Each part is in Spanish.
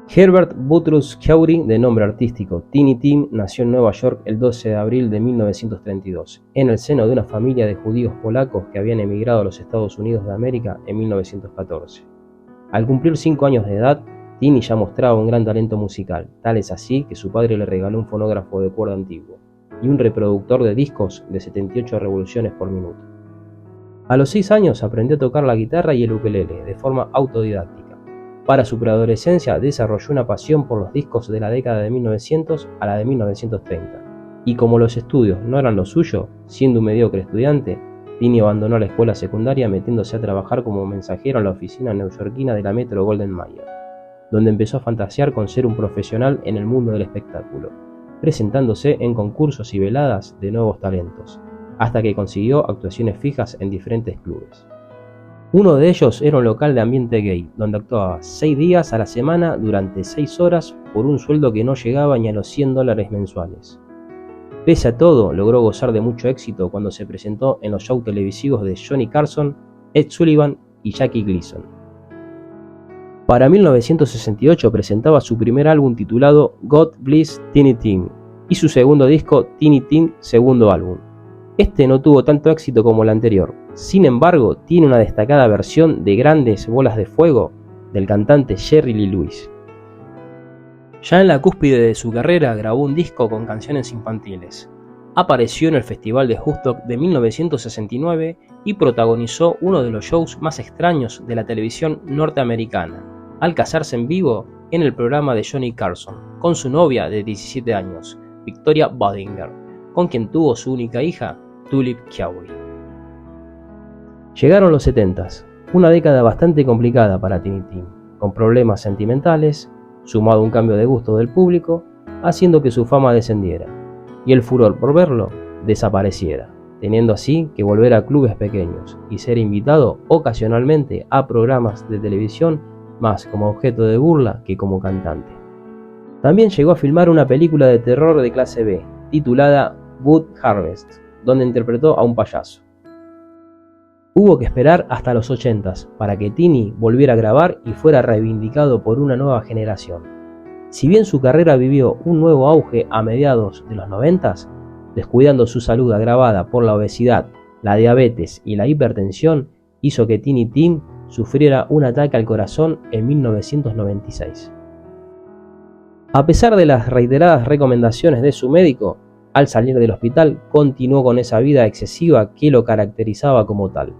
Herbert Boutros Ghoury, de nombre artístico Tiny Tim, nació en Nueva York el 12 de abril de 1932, en el seno de una familia de judíos polacos que habían emigrado a los Estados Unidos de América en 1914. Al cumplir 5 años de edad, Tiny ya mostraba un gran talento musical, tal es así que su padre le regaló un fonógrafo de cuerda antiguo y un reproductor de discos de 78 revoluciones por minuto. A los 6 años aprendió a tocar la guitarra y el ukelele de forma autodidáctica. Para su preadolescencia desarrolló una pasión por los discos de la década de 1900 a la de 1930, y como los estudios no eran lo suyo, siendo un mediocre estudiante, Tiny abandonó la escuela secundaria metiéndose a trabajar como mensajero en la oficina neoyorquina de la Metro Goldwyn Mayer, donde empezó a fantasear con ser un profesional en el mundo del espectáculo, presentándose en concursos y veladas de nuevos talentos, hasta que consiguió actuaciones fijas en diferentes clubes. Uno de ellos era un local de ambiente gay, donde actuaba 6 días a la semana durante 6 horas por un sueldo que no llegaba ni a los $100 mensuales. Pese a todo, logró gozar de mucho éxito cuando se presentó en los shows televisivos de Johnny Carson, Ed Sullivan y Jackie Gleason. Para 1968 presentaba su primer álbum titulado God Bless Tiny Tim y su segundo disco Tiny Tim segundo álbum. Este no tuvo tanto éxito como el anterior, sin embargo tiene una destacada versión de Grandes Bolas de Fuego del cantante Jerry Lee Lewis. Ya en la cúspide de su carrera grabó un disco con canciones infantiles. Apareció en el Festival de Woodstock de 1969 y protagonizó uno de los shows más extraños de la televisión norteamericana, al casarse en vivo en el programa de Johnny Carson, con su novia de 17 años, Victoria Budinger, con quien tuvo su única hija, Tulip Ghoury. Llegaron los 70s, una década bastante complicada para Tiny Tim, con problemas sentimentales, sumado a un cambio de gusto del público, haciendo que su fama descendiera, y el furor por verlo desapareciera, teniendo así que volver a clubes pequeños y ser invitado ocasionalmente a programas de televisión más como objeto de burla que como cantante. También llegó a filmar una película de terror de clase B, titulada Wood Harvest, donde interpretó a un payaso. Hubo que esperar hasta los 80s para que Tiny volviera a grabar y fuera reivindicado por una nueva generación. Si bien su carrera vivió un nuevo auge a mediados de los 90s, descuidando su salud agravada por la obesidad, la diabetes y la hipertensión, hizo que Tiny Tim sufriera un ataque al corazón en 1996. A pesar de las reiteradas recomendaciones de su médico, al salir del hospital continuó con esa vida excesiva que lo caracterizaba como tal.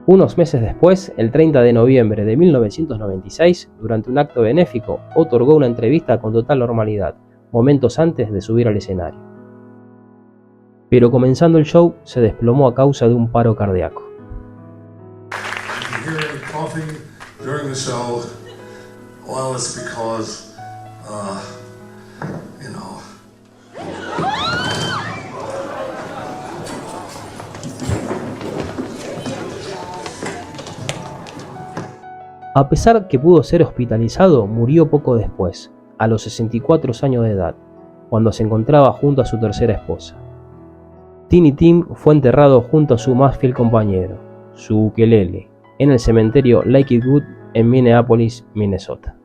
Unos meses después, el 30 de noviembre de 1996, durante un acto benéfico, otorgó una entrevista con total normalidad, momentos antes de subir al escenario. Pero comenzando el show, se desplomó a causa de un paro cardíaco. A pesar que pudo ser hospitalizado, murió poco después, a los 64 años de edad, cuando se encontraba junto a su tercera esposa. Tiny Tim fue enterrado junto a su más fiel compañero, su ukelele, en el cementerio Lakewood en Minneapolis, Minnesota.